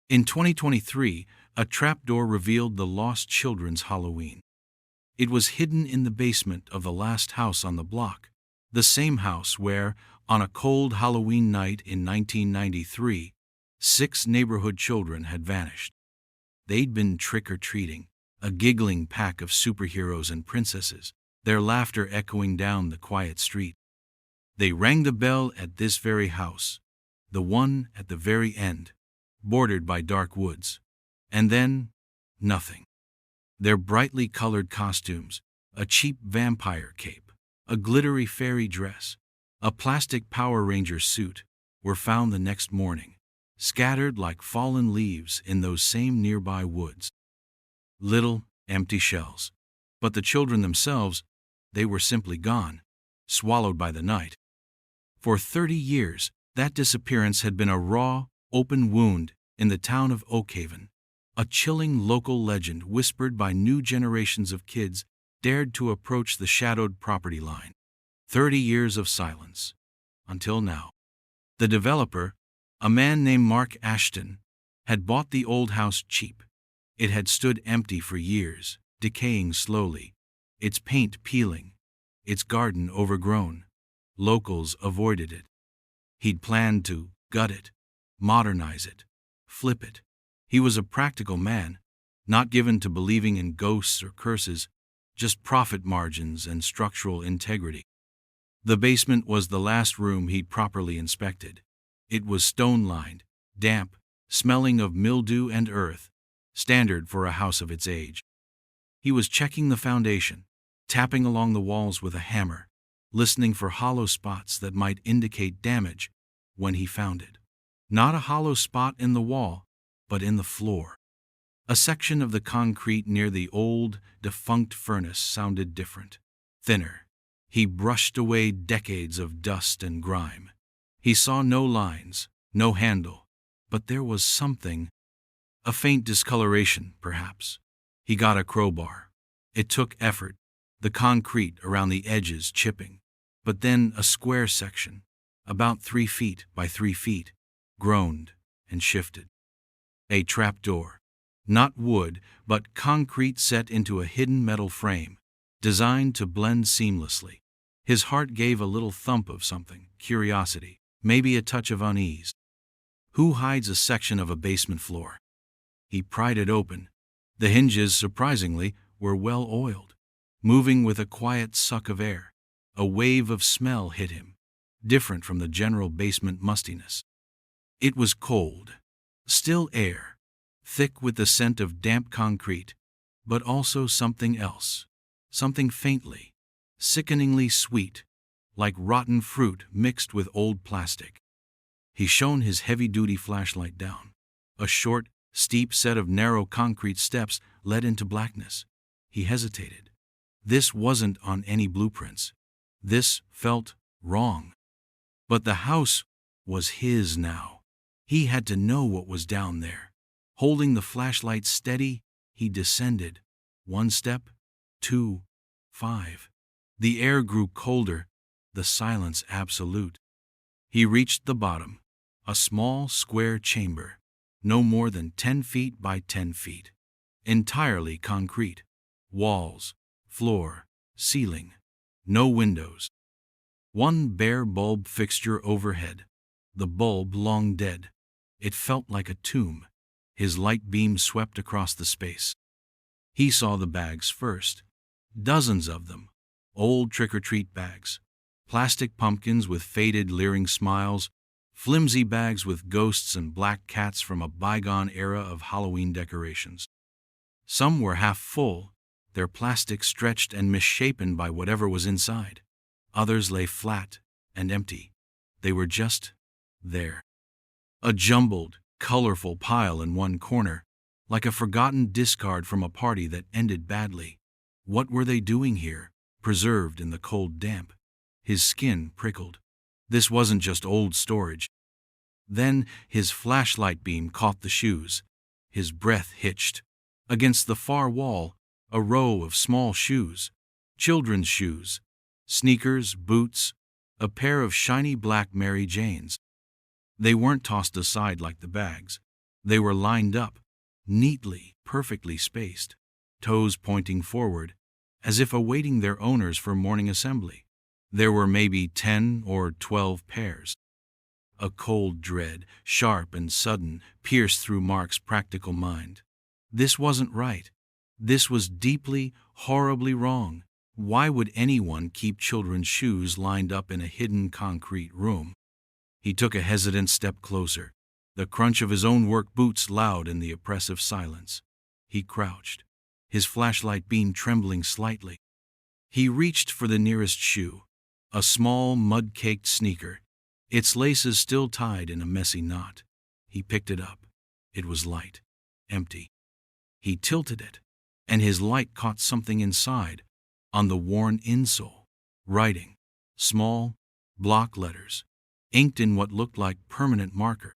In 2023, a trapdoor revealed the lost children's Halloween. It was hidden in the basement of the last house on the block, the same house where, on a cold Halloween night in 1993, 6 neighborhood children had vanished. They'd been trick-or-treating, a giggling pack of superheroes and princesses, their laughter echoing down the quiet street. They rang the bell at this very house, the one at the very end, bordered by dark woods. And then, nothing. Their brightly colored costumes, a cheap vampire cape, a glittery fairy dress, a plastic Power Ranger suit, were found the next morning, scattered like fallen leaves in those same nearby woods. Little, empty shells. But the children themselves, they were simply gone, swallowed by the night. For 30 years, that disappearance had been a raw, open wound in the town of Oakhaven, a chilling local legend whispered by new generations of kids dared to approach the shadowed property line. 30 years of silence. Until now. The developer, a man named Mark Ashton, had bought the old house cheap. It had stood empty for years, decaying slowly, its paint peeling, its garden overgrown. Locals avoided it. He'd planned to gut it, modernize it, flip it. He was a practical man, not given to believing in ghosts or curses, just profit margins and structural integrity. The basement was the last room he'd properly inspected. It was stone-lined, damp, smelling of mildew and earth, standard for a house of its age. He was checking the foundation, tapping along the walls with a hammer, listening for hollow spots that might indicate damage, when he found it. Not a hollow spot in the wall, but in the floor. A section of the concrete near the old, defunct furnace sounded different, thinner. He brushed away decades of dust and grime. He saw no lines, no handle, but there was something. A faint discoloration, perhaps. He got a crowbar. It took effort, the concrete around the edges chipping. But then a square section, about 3 feet by 3 feet, groaned and shifted. A trapdoor. Not wood, but concrete set into a hidden metal frame, designed to blend seamlessly. His heart gave a little thump of something, curiosity, maybe a touch of unease. Who hides a section of a basement floor? He pried it open. The hinges, surprisingly, were well oiled, moving with a quiet suck of air. A wave of smell hit him, different from the general basement mustiness. It was cold, still air, thick with the scent of damp concrete, but also something else, something faintly, sickeningly sweet, like rotten fruit mixed with old plastic. He shone his heavy-duty flashlight down. A short, steep set of narrow concrete steps led into blackness. He hesitated. This wasn't on any blueprints. This felt wrong. But the house was his now. He had to know what was down there. Holding the flashlight steady, he descended. 1 step, 2, 5. The air grew colder, the silence absolute. He reached the bottom, a small square chamber, no more than 10 feet by 10 feet. Entirely concrete. Walls, floor, ceiling. No windows. One bare bulb fixture overhead, the bulb long dead. It felt like a tomb. His light beam swept across the space. He saw the bags first. Dozens of them. Old trick-or-treat bags. Plastic pumpkins with faded, leering smiles. Flimsy bags with ghosts and black cats from a bygone era of Halloween decorations. Some were half full, their plastic stretched and misshapen by whatever was inside. Others lay flat and empty. They were just there. A jumbled, colorful pile in one corner, like a forgotten discard from a party that ended badly. What were they doing here, preserved in the cold damp? His skin prickled. This wasn't just old storage. Then his flashlight beam caught the shoes. His breath hitched. Against the far wall, a row of small shoes. Children's shoes. Sneakers, boots, a pair of shiny black Mary Janes. They weren't tossed aside like the bags. They were lined up, neatly, perfectly spaced, toes pointing forward, as if awaiting their owners for morning assembly. There were maybe 10 or 12 pairs. A cold dread, sharp and sudden, pierced through Mark's practical mind. This wasn't right. This was deeply, horribly wrong. Why would anyone keep children's shoes lined up in a hidden concrete room? He took a hesitant step closer, the crunch of his own work boots loud in the oppressive silence. He crouched, his flashlight beam trembling slightly. He reached for the nearest shoe, a small, mud-caked sneaker, its laces still tied in a messy knot. He picked it up. It was light, empty. He tilted it, and his light caught something inside, on the worn insole. Writing, small, block letters, inked in what looked like permanent marker.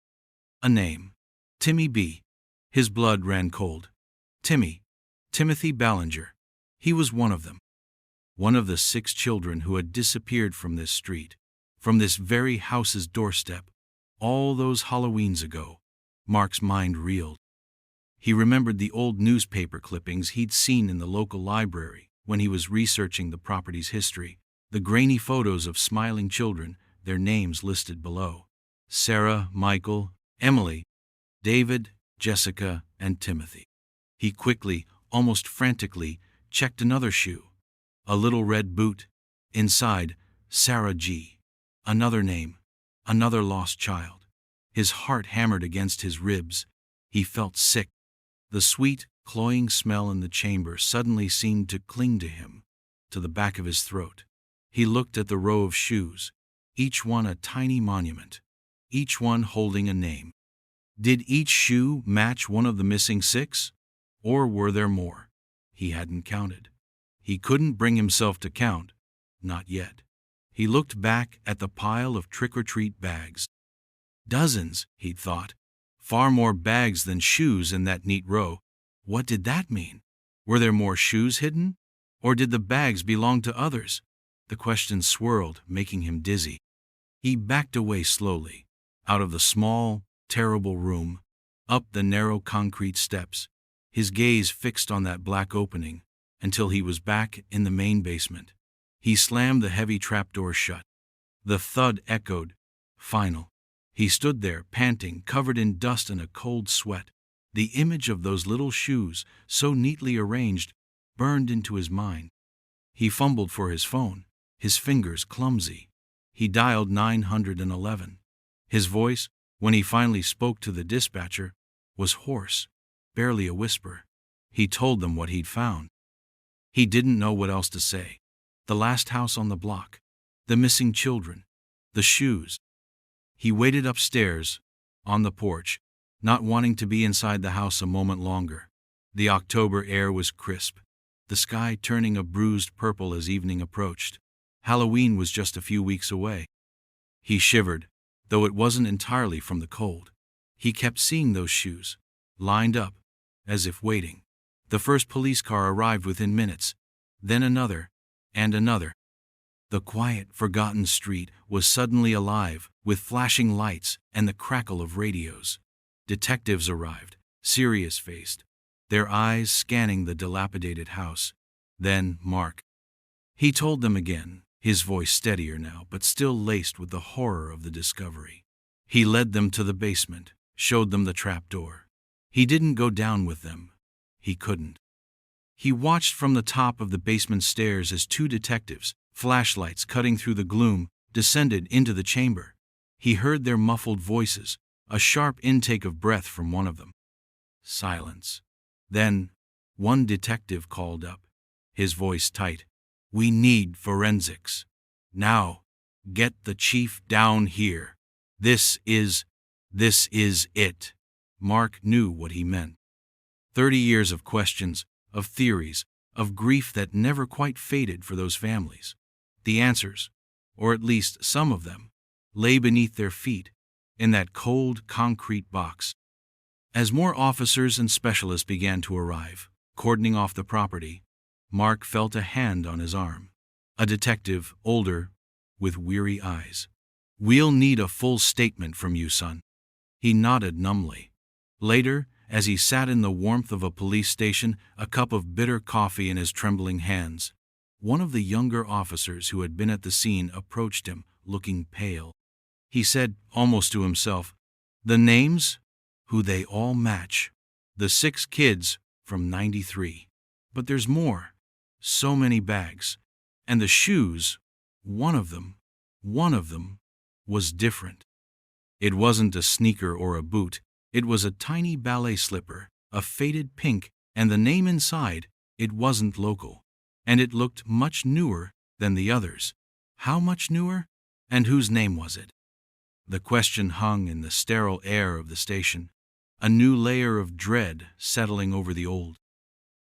A name, Timmy B. His blood ran cold. Timothy Ballinger. He was one of them. One of the 6 children who had disappeared from this street, from this very house's doorstep, all those Halloweens ago. Mark's mind reeled. He remembered the old newspaper clippings he'd seen in the local library when he was researching the property's history, the grainy photos of smiling children, their names listed below. Sarah, Michael, Emily, David, Jessica, and Timothy. He quickly, almost frantically, checked another shoe. A little red boot. Inside, Sarah G. Another name. Another lost child. His heart hammered against his ribs. He felt sick. The sweet, cloying smell in the chamber suddenly seemed to cling to him, to the back of his throat. He looked at the row of shoes, each one a tiny monument, each one holding a name. Did each shoe match one of the missing 6? Or were there more? He hadn't counted. He couldn't bring himself to count. Not yet. He looked back at the pile of trick-or-treat bags. Dozens, he'd thought. Far more bags than shoes in that neat row. What did that mean? Were there more shoes hidden? Or did the bags belong to others? The question swirled, making him dizzy. He backed away slowly, out of the small, terrible room, up the narrow concrete steps, his gaze fixed on that black opening, until he was back in the main basement. He slammed the heavy trapdoor shut. The thud echoed. Final. He stood there, panting, covered in dust and a cold sweat. The image of those little shoes, so neatly arranged, burned into his mind. He fumbled for his phone, his fingers clumsy. He dialed 911. His voice, when he finally spoke to the dispatcher, was hoarse, barely a whisper. He told them what he'd found. He didn't know what else to say. The last house on the block, the missing children, the shoes. He waited upstairs, on the porch, not wanting to be inside the house a moment longer. The October air was crisp, the sky turning a bruised purple as evening approached. Halloween was just a few weeks away. He shivered, though it wasn't entirely from the cold. He kept seeing those shoes, lined up, as if waiting. The first police car arrived within minutes, then another, and another. The quiet, forgotten street was suddenly alive, with flashing lights and the crackle of radios. Detectives arrived, serious-faced, their eyes scanning the dilapidated house. Then Mark. He told them again, his voice steadier now, but still laced with the horror of the discovery. He led them to the basement, showed them the trapdoor. He didn't go down with them. He couldn't. He watched from the top of the basement stairs as 2 detectives, flashlights cutting through the gloom, descended into the chamber. He heard their muffled voices, a sharp intake of breath from one of them. Silence. Then, one detective called up, his voice tight. "We need forensics. Now, get the chief down here. This is it." Mark knew what he meant. 30 years of questions, of theories, of grief that never quite faded for those families. The answers, or at least some of them, lay beneath their feet, in that cold concrete box. As more officers and specialists began to arrive, cordoning off the property, Mark felt a hand on his arm. A detective, older, with weary eyes. "We'll need a full statement from you, son." He nodded numbly. Later, as he sat in the warmth of a police station, a cup of bitter coffee in his trembling hands, one of the younger officers who had been at the scene approached him, looking pale. He said, almost to himself, "The names? Who they all match. The 6 kids from '93. But there's more. So many bags. And the shoes, one of them was different. It wasn't a sneaker or a boot. It was a tiny ballet slipper, a faded pink, and the name inside, it wasn't local. And it looked much newer than the others. How much newer? And whose name was it?" The question hung in the sterile air of the station, a new layer of dread settling over the old.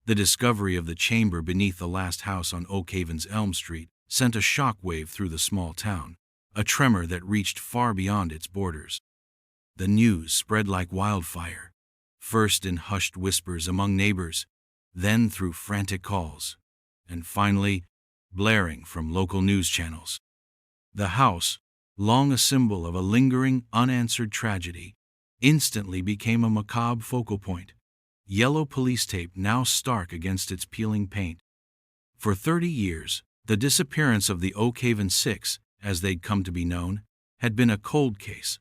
The discovery of the chamber beneath the last house on Oakhaven's Elm Street sent a shock wave through the small town, a tremor that reached far beyond its borders. The news spread like wildfire, first in hushed whispers among neighbors, then through frantic calls, and finally blaring from local news channels. The house, long a symbol of a lingering, unanswered tragedy, instantly became a macabre focal point, yellow police tape now stark against its peeling paint. For 30 years, the disappearance of the Oakhaven Six, as they'd come to be known, had been a cold case,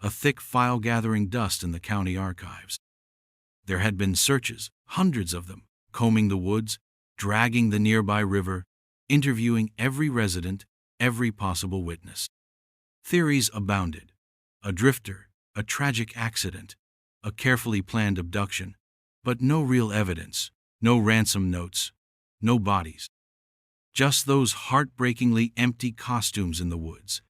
a thick file gathering dust in the county archives. There had been searches, hundreds of them, combing the woods, dragging the nearby river, interviewing every resident, every possible witness. Theories abounded. A drifter, a tragic accident, a carefully planned abduction, but no real evidence, no ransom notes, no bodies. Just those heartbreakingly empty costumes in the woods,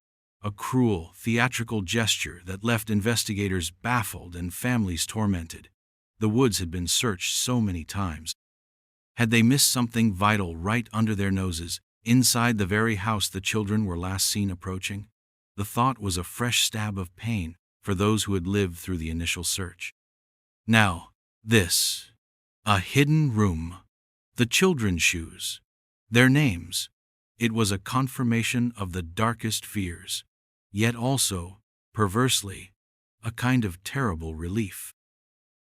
a cruel, theatrical gesture that left investigators baffled and families tormented. The woods had been searched so many times. Had they missed something vital right under their noses, inside the very house the children were last seen approaching? The thought was a fresh stab of pain for those who had lived through the initial search. Now, this. A hidden room. The children's shoes. Their names. It was a confirmation of the darkest fears, yet also, perversely, a kind of terrible relief.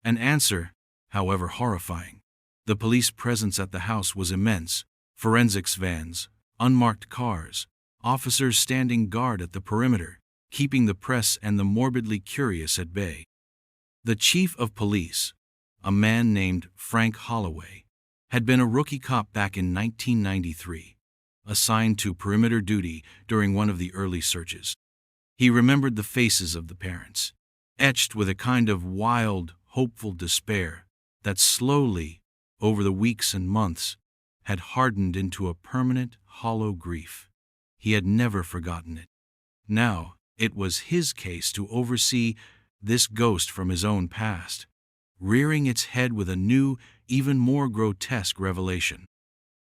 An answer, however horrifying. The police presence at the house was immense. Forensics vans, unmarked cars, officers standing guard at the perimeter, keeping the press and the morbidly curious at bay. The chief of police, a man named Frank Holloway, had been a rookie cop back in 1993, assigned to perimeter duty during one of the early searches. He remembered the faces of the parents, etched with a kind of wild, hopeful despair that slowly, over the weeks and months, had hardened into a permanent, hollow grief. He had never forgotten it. Now, it was his case to oversee this ghost from his own past, rearing its head with a new, even more grotesque revelation.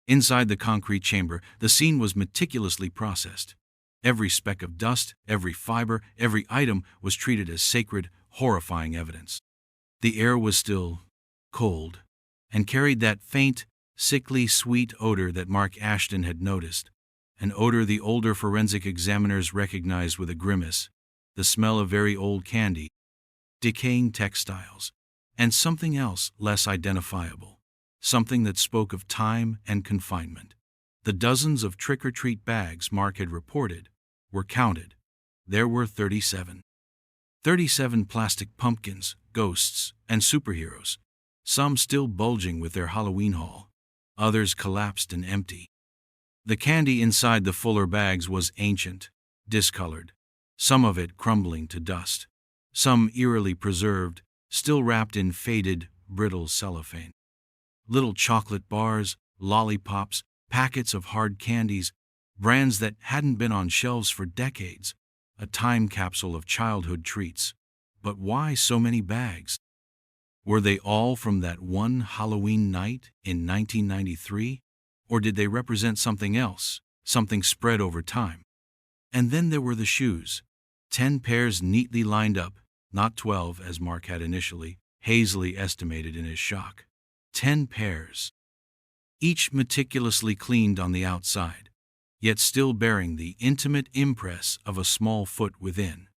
Inside the concrete chamber, the scene was meticulously processed. Every speck of dust, every fiber, every item was treated as sacred, horrifying evidence. The air was still cold, and carried that faint, sickly sweet odor that Mark Ashton had noticed, an odor the older forensic examiners recognized with a grimace, the smell of very old candy, decaying textiles, and something else less identifiable, something that spoke of time and confinement. The dozens of trick-or-treat bags Mark had reported were counted. There were 37. 37 plastic pumpkins, ghosts, and superheroes, some still bulging with their Halloween haul, others collapsed and empty. The candy inside the fuller bags was ancient, discolored, some of it crumbling to dust, some eerily preserved, still wrapped in faded, brittle cellophane. Little chocolate bars, lollipops, packets of hard candies, brands that hadn't been on shelves for decades, a time capsule of childhood treats. But why so many bags? Were they all from that one Halloween night in 1993? Or did they represent something else, something spread over time? And then there were the shoes. 10 pairs neatly lined up, not 12 as Mark had initially, hazily estimated in his shock. 10 pairs. Each meticulously cleaned on the outside, yet still bearing the intimate impress of a small foot within.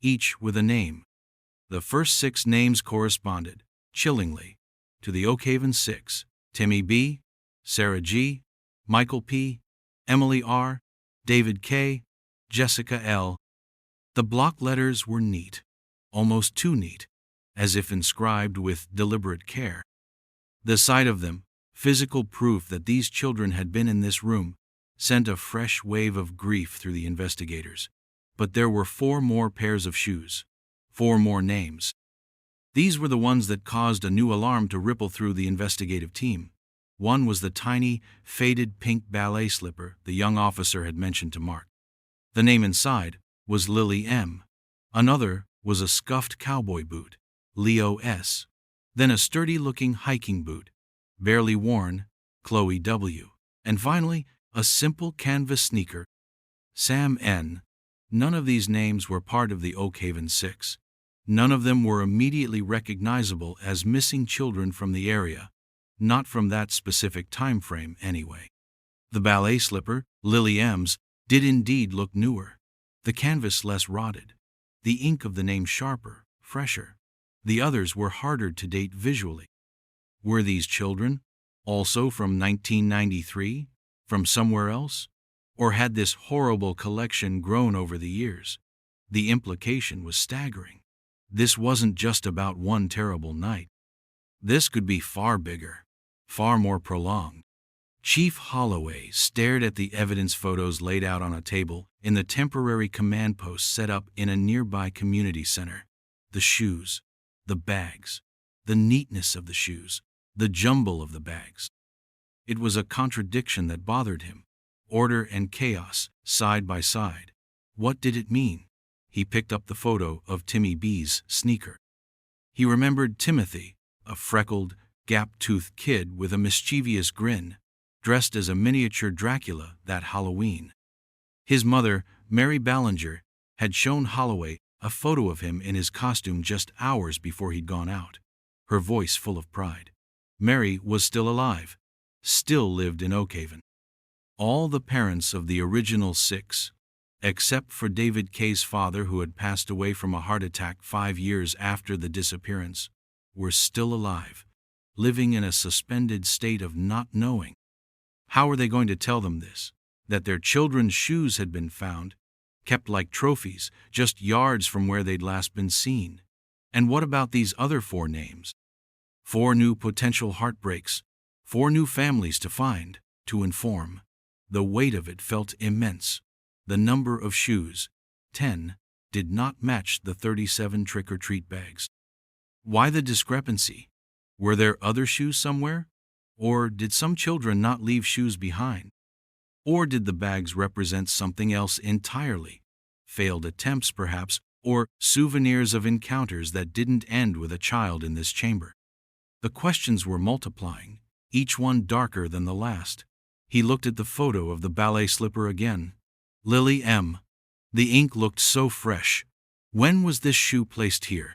Each with a name. The first 6 names corresponded, chillingly, to the Oakhaven Six: Timmy B., Sarah G., Michael P., Emily R., David K., Jessica L. The block letters were neat, almost too neat, as if inscribed with deliberate care. The sight of them, physical proof that these children had been in this room, sent a fresh wave of grief through the investigators. But there were 4 more pairs of shoes, 4 more names. These were the ones that caused a new alarm to ripple through the investigative team. One was the tiny, faded pink ballet slipper the young officer had mentioned to Mark. The name inside was Lily M. Another was a scuffed cowboy boot, Leo S. Then a sturdy-looking hiking boot, barely worn, Chloe W. And finally, a simple canvas sneaker, Sam N. None of these names were part of the Oakhaven Six. None of them were immediately recognizable as missing children from the area, not from that specific time frame anyway. The ballet slipper, Lily M's, did indeed look newer, the canvas less rotted, the ink of the name sharper, fresher. The others were harder to date visually. Were these children also from 1993, from somewhere else? Or had this horrible collection grown over the years? The implication was staggering. This wasn't just about one terrible night. This could be far bigger, far more prolonged. Chief Holloway stared at the evidence photos laid out on a table in the temporary command post set up in a nearby community center. The shoes, the bags, the neatness of the shoes, the jumble of the bags. It was a contradiction that bothered him. Order and chaos, side by side. What did it mean? He picked up the photo of Timmy B's sneaker. He remembered Timothy, a freckled, gap-toothed kid with a mischievous grin, dressed as a miniature Dracula that Halloween. His mother, Mary Ballinger, had shown Holloway a photo of him in his costume just hours before he'd gone out, her voice full of pride. Mary was still alive, still lived in Oakhaven. All the parents of the original 6, except for David K.'s father who had passed away from a heart attack 5 years after the disappearance, were still alive, living in a suspended state of not knowing. How were they going to tell them this? That their children's shoes had been found, kept like trophies, just yards from where they'd last been seen. And what about these other 4 names? 4 new potential heartbreaks, 4 new families to find, to inform. The weight of it felt immense. The number of shoes, 10, did not match the 37 trick-or-treat bags. Why the discrepancy? Were there other shoes somewhere? Or did some children not leave shoes behind? Or did the bags represent something else entirely? Failed attempts, perhaps, or souvenirs of encounters that didn't end with a child in this chamber? The questions were multiplying, each one darker than the last. He looked at the photo of the ballet slipper again. Lily M. The ink looked so fresh. When was this shoe placed here?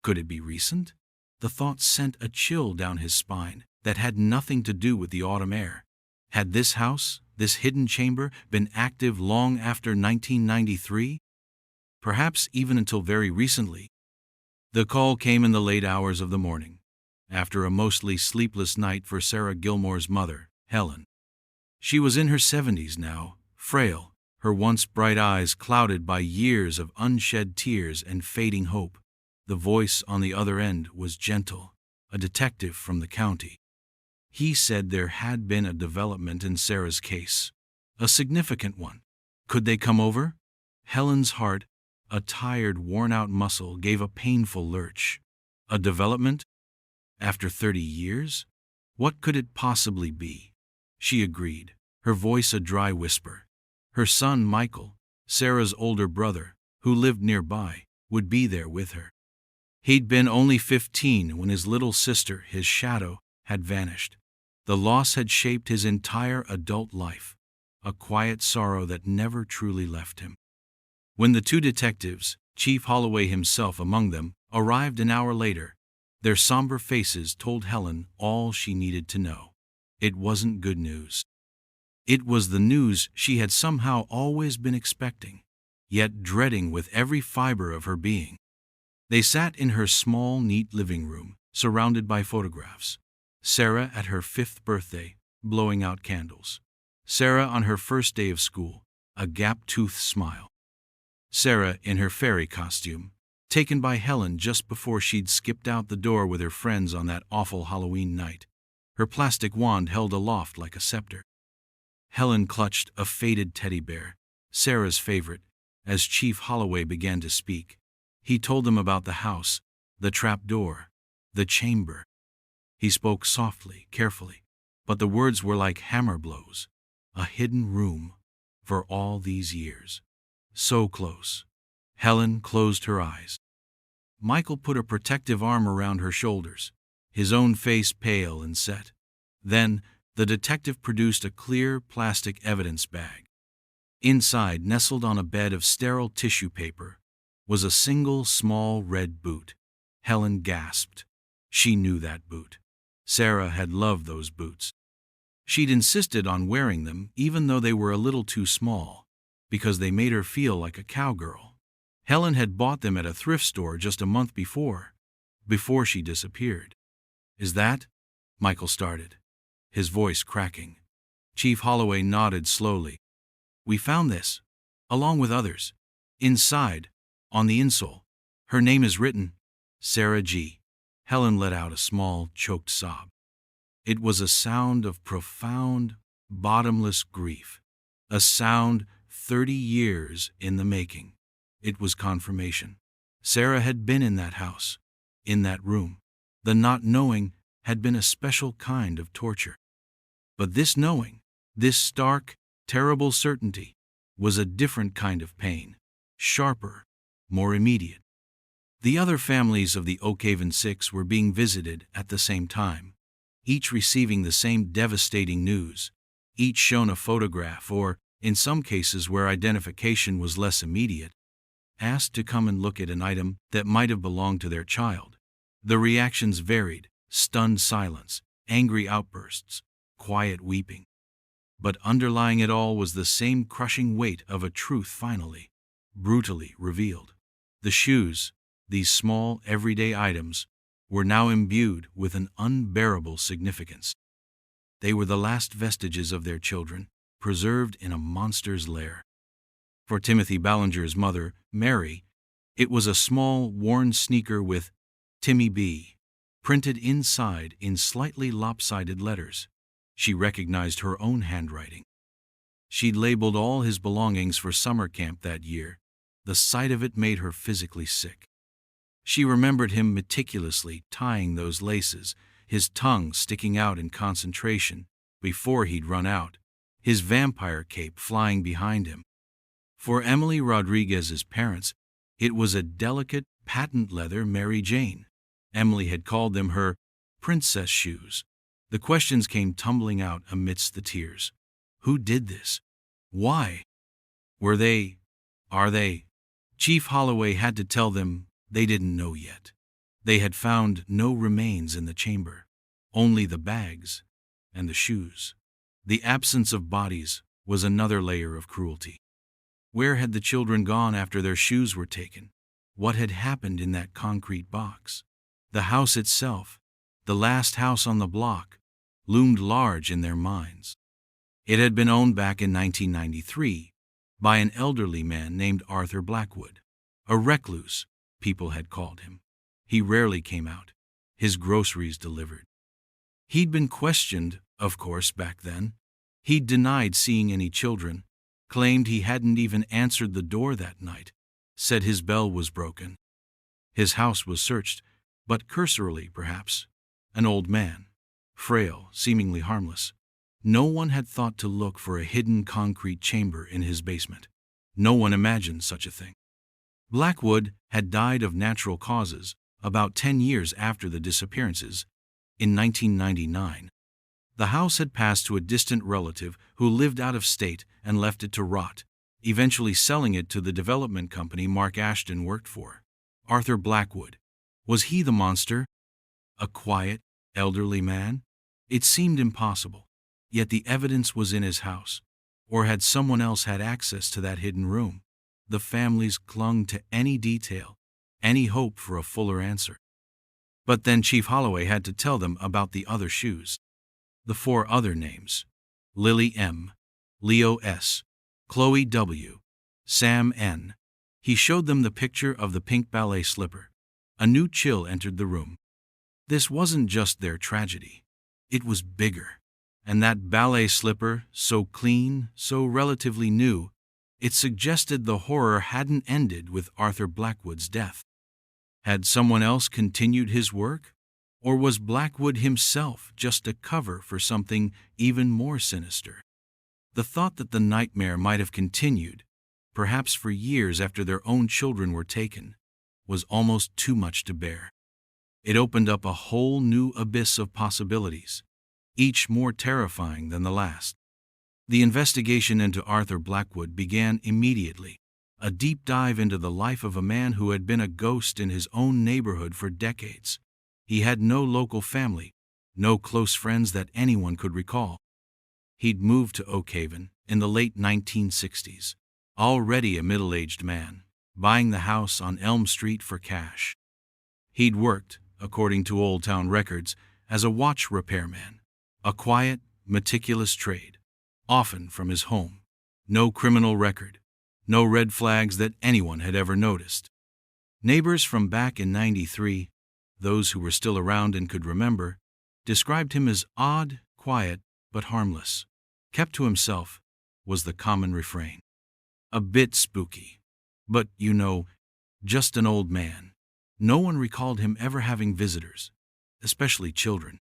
Could it be recent? The thought sent a chill down his spine that had nothing to do with the autumn air. Had this house, this hidden chamber, been active long after 1993? Perhaps even until very recently. The call came in the late hours of the morning, after a mostly sleepless night for Sarah Gilmore's mother, Helen. She was in her 70s now, frail, her once bright eyes clouded by years of unshed tears and fading hope. The voice on the other end was gentle, a detective from the county. He said there had been a development in Sarah's case, a significant one. Could they come over? Helen's heart, a tired, worn-out muscle, gave a painful lurch. A development? After 30 years? What could it possibly be? She agreed, her voice a dry whisper. Her son Michael, Sarah's older brother, who lived nearby, would be there with her. He'd been only 15 when his little sister, his shadow, had vanished. The loss had shaped his entire adult life, a quiet sorrow that never truly left him. When the 2 detectives, Chief Holloway himself among them, arrived an hour later, their somber faces told Helen all she needed to know. It wasn't good news. It was the news she had somehow always been expecting, yet dreading with every fiber of her being. They sat in her small, neat living room, surrounded by photographs. Sarah at her 5th birthday, blowing out candles. Sarah on her first day of school, a gap-toothed smile. Sarah in her fairy costume, taken by Helen just before she'd skipped out the door with her friends on that awful Halloween night, her plastic wand held aloft like a scepter. Helen clutched a faded teddy bear, Sarah's favorite, as Chief Holloway began to speak. He told them about the house, the trapdoor, the chamber. He spoke softly, carefully, but the words were like hammer blows. A hidden room, for all these years. So close. Helen closed her eyes. Michael put a protective arm around her shoulders, his own face pale and set. Then, the detective produced a clear plastic evidence bag. Inside, nestled on a bed of sterile tissue paper, was a single small red boot. Helen gasped. She knew that boot. Sarah had loved those boots. She'd insisted on wearing them even though they were a little too small, because they made her feel like a cowgirl. Helen had bought them at a thrift store just a month before she disappeared. "Is that?" Michael started, his voice cracking. Chief Holloway nodded slowly. "We found this, along with others. Inside, on the insole, her name is written, Sarah G." Helen let out a small, choked sob. It was a sound of profound, bottomless grief. A sound 30 years in the making. It was confirmation. Sarah had been in that house, in that room. The not knowing had been a special kind of torture. But this knowing, this stark, terrible certainty, was a different kind of pain, sharper, more immediate. The other families of the Oakhaven Six were being visited at the same time, each receiving the same devastating news, each shown a photograph or, in some cases where identification was less immediate, asked to come and look at an item that might have belonged to their child. The reactions varied: stunned silence, angry outbursts, quiet weeping. But underlying it all was the same crushing weight of a truth finally, brutally revealed. The shoes, these small, everyday items, were now imbued with an unbearable significance. They were the last vestiges of their children, preserved in a monster's lair. For Timothy Ballinger's mother, Mary, it was a small, worn sneaker with Timmy B printed inside in slightly lopsided letters. She recognized her own handwriting. She'd labeled all his belongings for summer camp that year. The sight of it made her physically sick. She remembered him meticulously tying those laces, his tongue sticking out in concentration before he'd run out, his vampire cape flying behind him. For Emily Rodriguez's parents, it was a delicate, patent leather Mary Jane. Emily had called them her princess shoes. The questions came tumbling out amidst the tears. Who did this? Why? Are they? Chief Holloway had to tell them they didn't know yet. They had found no remains in the chamber, only the bags and the shoes. The absence of bodies was another layer of cruelty. Where had the children gone after their shoes were taken? What had happened in that concrete box? The house itself, the last house on the block, loomed large in their minds. It had been owned back in 1993 by an elderly man named Arthur Blackwood. A recluse, people had called him. He rarely came out, his groceries delivered. He'd been questioned, of course, back then. He'd denied seeing any children, claimed he hadn't even answered the door that night, said his bell was broken. His house was searched, but cursorily, perhaps. An old man, frail, seemingly harmless. No one had thought to look for a hidden concrete chamber in his basement. No one imagined such a thing. Blackwood had died of natural causes about 10 years after the disappearances, in 1999. The house had passed to a distant relative who lived out of state and left it to rot, eventually selling it to the development company Mark Ashton worked for. Arthur Blackwood. Was he the monster? A quiet, elderly man? It seemed impossible. Yet the evidence was in his house. Or had someone else had access to that hidden room? The families clung to any detail, any hope for a fuller answer. But then Chief Holloway had to tell them about the other shoes. The 4 other names: Lily M., Leo S., Chloe W., Sam N. He showed them the picture of the pink ballet slipper. A new chill entered the room. This wasn't just their tragedy. It was bigger. And that ballet slipper, so clean, so relatively new, it suggested the horror hadn't ended with Arthur Blackwood's death. Had someone else continued his work? Or was Blackwood himself just a cover for something even more sinister? The thought that the nightmare might have continued, perhaps for years after their own children were taken, was almost too much to bear. It opened up a whole new abyss of possibilities, each more terrifying than the last. The investigation into Arthur Blackwood began immediately, a deep dive into the life of a man who had been a ghost in his own neighborhood for decades. He had no local family, no close friends that anyone could recall. He'd moved to Oakhaven in the late 1960s, already a middle-aged man, buying the house on Elm Street for cash. He'd worked, according to Old Town records, as a watch repairman, a quiet, meticulous trade, often from his home. No criminal record, no red flags that anyone had ever noticed. Neighbors from back in '93, those who were still around and could remember, described him as odd, quiet, but harmless. Kept to himself, was the common refrain. A bit spooky. But, just an old man. No one recalled him ever having visitors, especially children.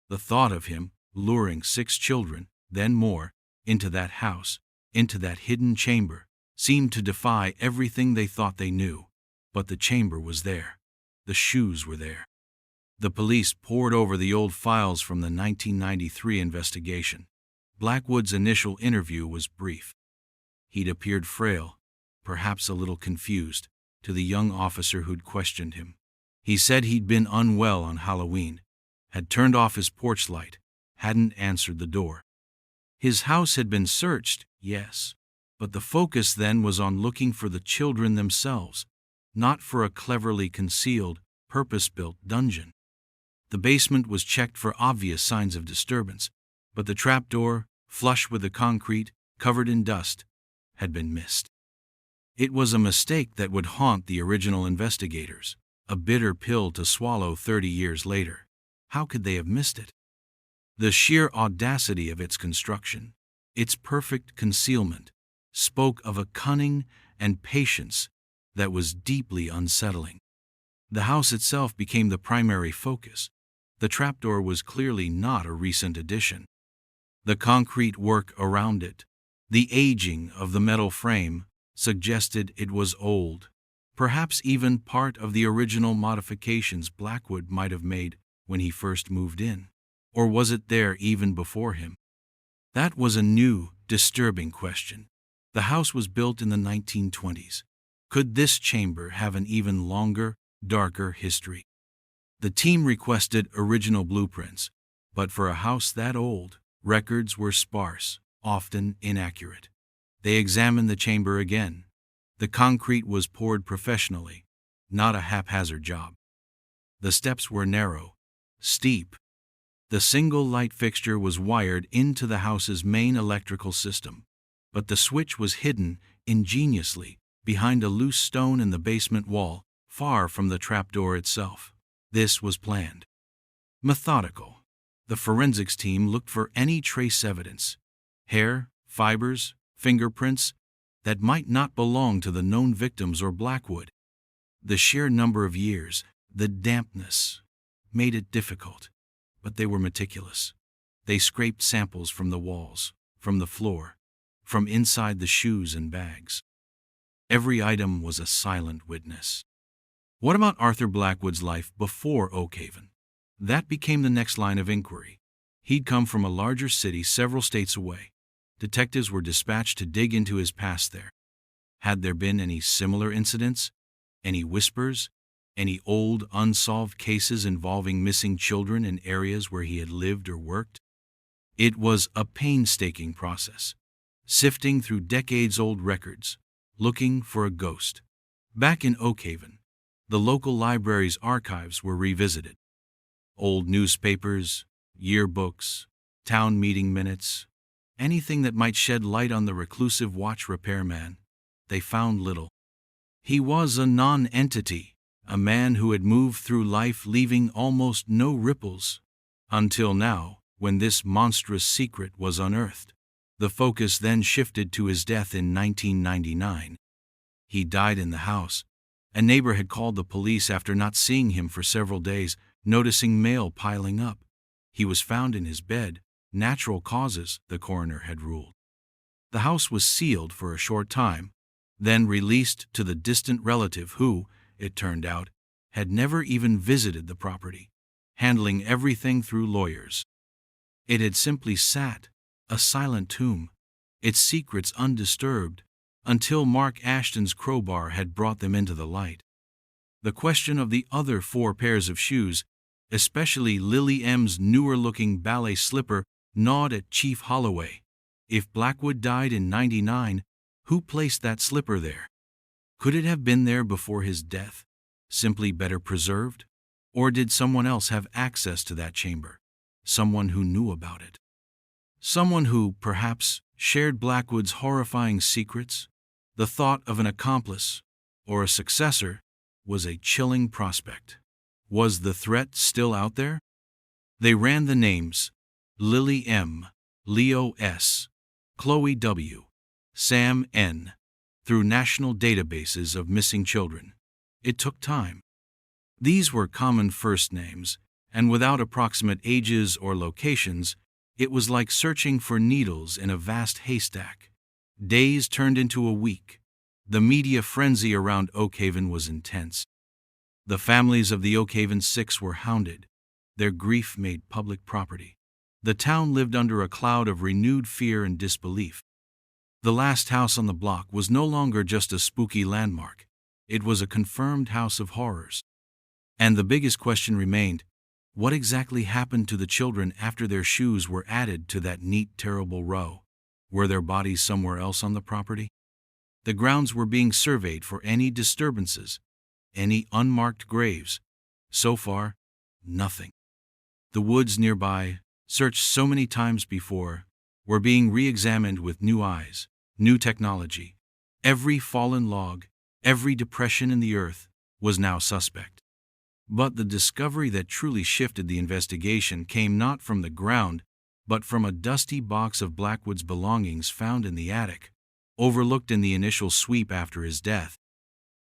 The thought of him luring 6 children, then more, into that house, into that hidden chamber, seemed to defy everything they thought they knew. But the chamber was there. The shoes were there. The police pored over the old files from the 1993 investigation. Blackwood's initial interview was brief. He'd appeared frail, perhaps a little confused, to the young officer who'd questioned him. He said he'd been unwell on Halloween, had turned off his porch light, hadn't answered the door. His house had been searched, yes, but the focus then was on looking for the children themselves, not for a cleverly concealed, purpose-built dungeon. The basement was checked for obvious signs of disturbance, but the trapdoor, flush with the concrete, covered in dust, had been missed. It was a mistake that would haunt the original investigators, a bitter pill to swallow 30 years later. How could they have missed it? The sheer audacity of its construction, its perfect concealment, spoke of a cunning and patience that was deeply unsettling. The house itself became the primary focus. The trapdoor was clearly not a recent addition. The concrete work around it, the aging of the metal frame, suggested it was old, perhaps even part of the original modifications Blackwood might have made when he first moved in. Or was it there even before him? That was a new, disturbing question. The house was built in the 1920s. Could this chamber have an even longer, darker history? The team requested original blueprints, but for a house that old, records were sparse, often inaccurate. They examined the chamber again. The concrete was poured professionally, not a haphazard job. The steps were narrow, steep. The single light fixture was wired into the house's main electrical system, but the switch was hidden ingeniously behind a loose stone in the basement wall, far from the trapdoor itself. This was planned. Methodical. The forensics team looked for any trace evidence, hair, fibers, fingerprints, that might not belong to the known victims or Blackwood. The sheer number of years, the dampness, made it difficult, but they were meticulous. They scraped samples from the walls, from the floor, from inside the shoes and bags. Every item was a silent witness. What about Arthur Blackwood's life before Oakhaven? That became the next line of inquiry. He'd come from a larger city several states away. Detectives were dispatched to dig into his past there. Had there been any similar incidents? Any whispers? Any old, unsolved cases involving missing children in areas where he had lived or worked? It was a painstaking process, sifting through decades-old records, looking for a ghost. Back in Oakhaven, the local library's archives were revisited. Old newspapers, yearbooks, town meeting minutes, anything that might shed light on the reclusive watch repairman. They found little. He was a non-entity, a man who had moved through life leaving almost no ripples. Until now, when this monstrous secret was unearthed. The focus then shifted to his death in 1999. He died in the house. A neighbor had called the police after not seeing him for several days, noticing mail piling up. He was found in his bed, natural causes, the coroner had ruled. The house was sealed for a short time, then released to the distant relative who, it turned out, had never even visited the property, handling everything through lawyers. It had simply sat, a silent tomb, its secrets undisturbed, until Mark Ashton's crowbar had brought them into the light. The question of the other 4 pairs of shoes, especially Lily M's newer-looking ballet slipper, gnawed at Chief Holloway. If Blackwood died in '99, who placed that slipper there? Could it have been there before his death, simply better preserved? Or did someone else have access to that chamber? Someone who knew about it? Someone who, perhaps, shared Blackwood's horrifying secrets? The thought of an accomplice, or a successor, was a chilling prospect. Was the threat still out there? They ran the names: Lily M., Leo S., Chloe W., Sam N., through national databases of missing children. It took time. These were common first names, and without approximate ages or locations, it was like searching for needles in a vast haystack. Days turned into a week. The media frenzy around Oakhaven was intense. The families of the Oakhaven 6 were hounded, their grief made public property. The town lived under a cloud of renewed fear and disbelief. The last house on the block was no longer just a spooky landmark. It was a confirmed house of horrors. And the biggest question remained: what exactly happened to the children after their shoes were added to that neat, terrible row? Were their bodies somewhere else on the property? The grounds were being surveyed for any disturbances, any unmarked graves. So far, nothing. The woods nearby, searched so many times before, were being re-examined with new eyes, new technology. Every fallen log, every depression in the earth, was now suspect. But the discovery that truly shifted the investigation came not from the ground, but from a dusty box of Blackwood's belongings found in the attic, overlooked in the initial sweep after his death,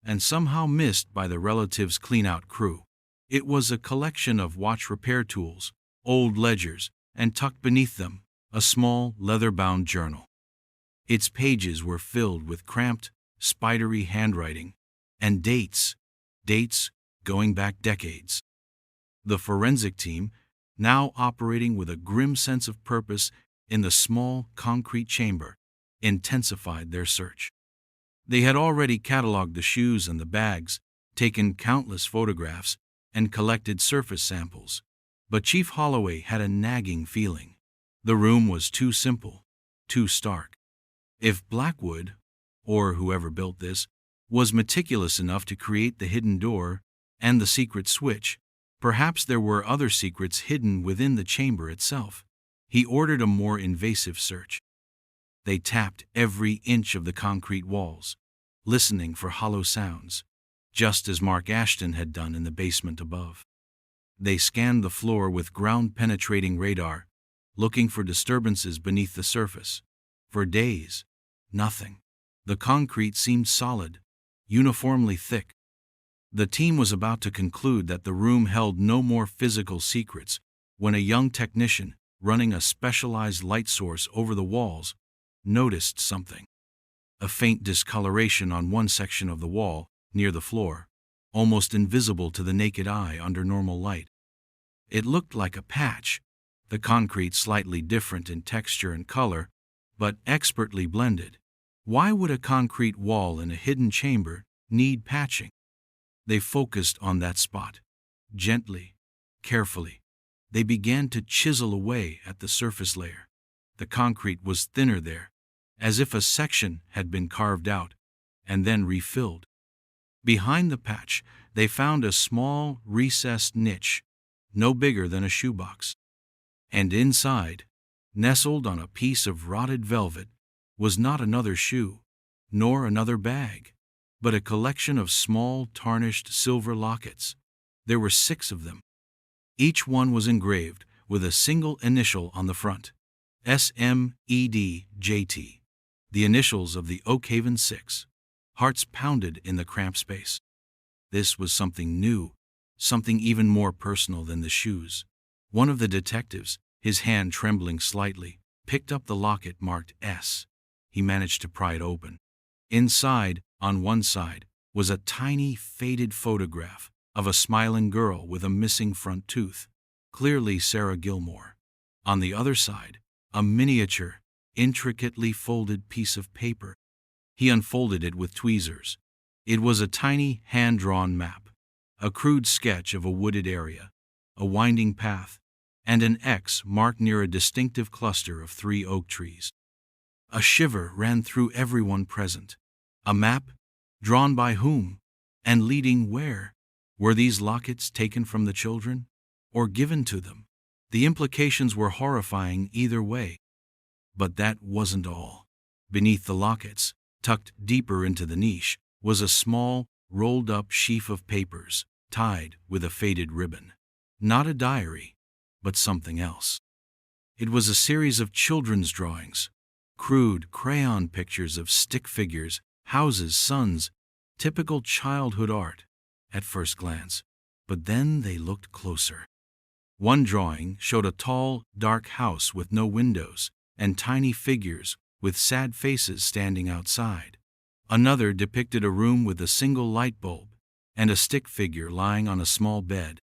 and somehow missed by the relatives' clean-out crew. It was a collection of watch repair tools, old ledgers, and tucked beneath them, a small, leather-bound journal. Its pages were filled with cramped, spidery handwriting, and dates going back decades. The forensic team, now operating with a grim sense of purpose in the small, concrete chamber, intensified their search. They had already cataloged the shoes and the bags, taken countless photographs, and collected surface samples. But Chief Holloway had a nagging feeling. The room was too simple, too stark. If Blackwood, or whoever built this, was meticulous enough to create the hidden door and the secret switch, perhaps there were other secrets hidden within the chamber itself. He ordered a more invasive search. They tapped every inch of the concrete walls, listening for hollow sounds, just as Mark Ashton had done in the basement above. They scanned the floor with ground-penetrating radar, looking for disturbances beneath the surface. For days, nothing. The concrete seemed solid, uniformly thick. The team was about to conclude that the room held no more physical secrets when a young technician, running a specialized light source over the walls, noticed something. A faint discoloration on one section of the wall, near the floor, almost invisible to the naked eye under normal light. It looked like a patch, the concrete slightly different in texture and color, but expertly blended. Why would a concrete wall in a hidden chamber need patching? They focused on that spot. Gently, carefully, they began to chisel away at the surface layer. The concrete was thinner there, as if a section had been carved out and then refilled. Behind the patch, they found a small, recessed niche, no bigger than a shoebox. And inside, nestled on a piece of rotted velvet, was not another shoe, nor another bag, but a collection of small, tarnished silver lockets. There were 6 of them. Each one was engraved with a single initial on the front, SMEDJT, the initials of the Oakhaven Six. Hearts pounded in the cramped space. This was something new, something even more personal than the shoes. One of the detectives, his hand trembling slightly, picked up the locket marked S. He managed to pry it open. Inside, on one side, was a tiny, faded photograph of a smiling girl with a missing front tooth, clearly Sarah Gilmore. On the other side, a miniature, intricately folded piece of paper. He unfolded it with tweezers. It was a tiny, hand-drawn map, a crude sketch of a wooded area, a winding path, and an X marked near a distinctive cluster of 3 oak trees. A shiver ran through everyone present. A map? Drawn by whom? And leading where? Were these lockets taken from the children? Or given to them? The implications were horrifying either way. But that wasn't all. Beneath the lockets, tucked deeper into the niche, was a small, rolled-up sheaf of papers, tied with a faded ribbon. Not a diary, but something else. It was a series of children's drawings, crude crayon pictures of stick figures, houses, suns, typical childhood art, at first glance. But then they looked closer. One drawing showed a tall, dark house with no windows, and tiny figures with sad faces standing outside. Another depicted a room with a single light bulb, and a stick figure lying on a small bed.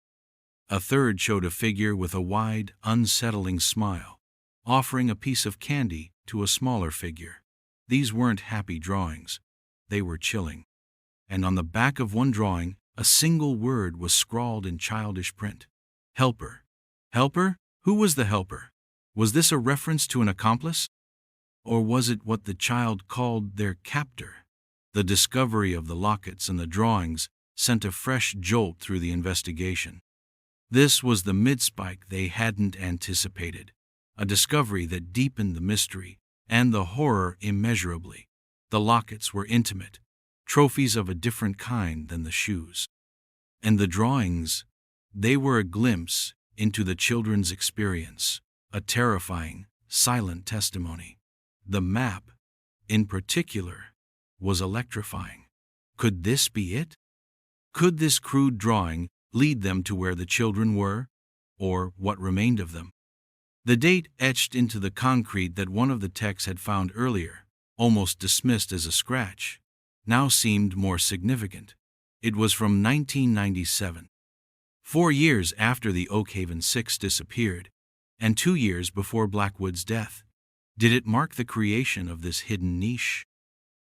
A third showed a figure with a wide, unsettling smile, offering a piece of candy to a smaller figure. These weren't happy drawings. They were chilling. And on the back of one drawing, a single word was scrawled in childish print. Helper. Helper? Who was the helper? Was this a reference to an accomplice? Or was it what the child called their captor? The discovery of the lockets and the drawings sent a fresh jolt through the investigation. This was the mid-spike they hadn't anticipated, a discovery that deepened the mystery and the horror immeasurably. The lockets were intimate, trophies of a different kind than the shoes. And the drawings, they were a glimpse into the children's experience, a terrifying, silent testimony. The map, in particular, was electrifying. Could this be it? Could this crude drawing lead them to where the children were, or what remained of them? The date etched into the concrete that one of the techs had found earlier, almost dismissed as a scratch, now seemed more significant. It was from 1997, 4 years after the Oakhaven Six disappeared, and 2 years before Blackwood's death. Did it mark the creation of this hidden niche?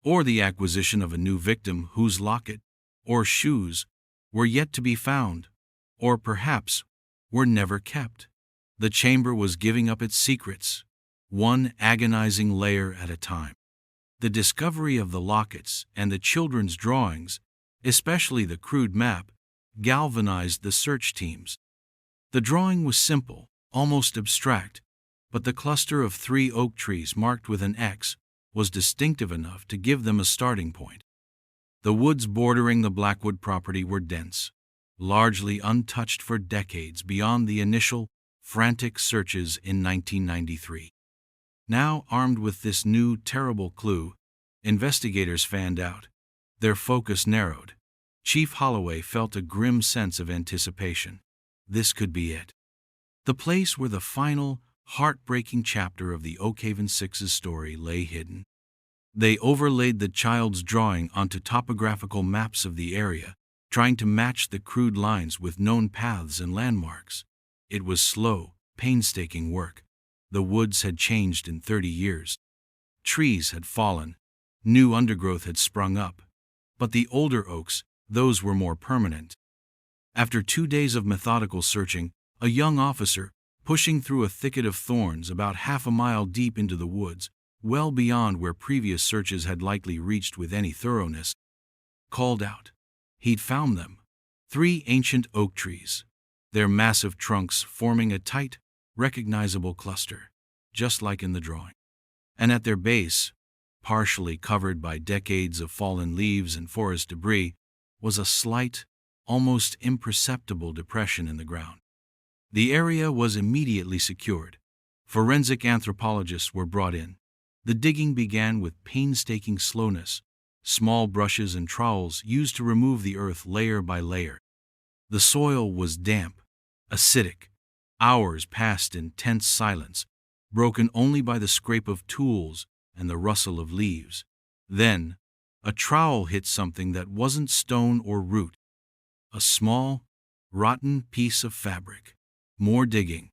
Or the acquisition of a new victim whose locket or shoes were yet to be found, or perhaps were never kept? The chamber was giving up its secrets, one agonizing layer at a time. The discovery of the lockets and the children's drawings, especially the crude map, galvanized the search teams. The drawing was simple, almost abstract, but the cluster of 3 oak trees marked with an X was distinctive enough to give them a starting point. The woods bordering the Blackwood property were dense, largely untouched for decades beyond the initial, frantic searches in 1993. Now, armed with this new, terrible clue, investigators fanned out. Their focus narrowed. Chief Holloway felt a grim sense of anticipation. This could be it. The place where the final, heartbreaking chapter of the Oakhaven Six's story lay hidden. They overlaid the child's drawing onto topographical maps of the area, trying to match the crude lines with known paths and landmarks. It was slow, painstaking work. The woods had changed in 30 years. Trees had fallen, new undergrowth had sprung up. But the older oaks, those were more permanent. After 2 days of methodical searching, a young officer, pushing through a thicket of thorns about half a mile deep into the woods, well beyond where previous searches had likely reached with any thoroughness, called out. He'd found them, 3 ancient oak trees, their massive trunks forming a tight, recognizable cluster, just like in the drawing. And at their base, partially covered by decades of fallen leaves and forest debris, was a slight, almost imperceptible depression in the ground. The area was immediately secured. Forensic anthropologists were brought in. The digging began with painstaking slowness, small brushes and trowels used to remove the earth layer by layer. The soil was damp, acidic. Hours passed in tense silence, broken only by the scrape of tools and the rustle of leaves. Then, a trowel hit something that wasn't stone or root. A small, rotten piece of fabric. More digging.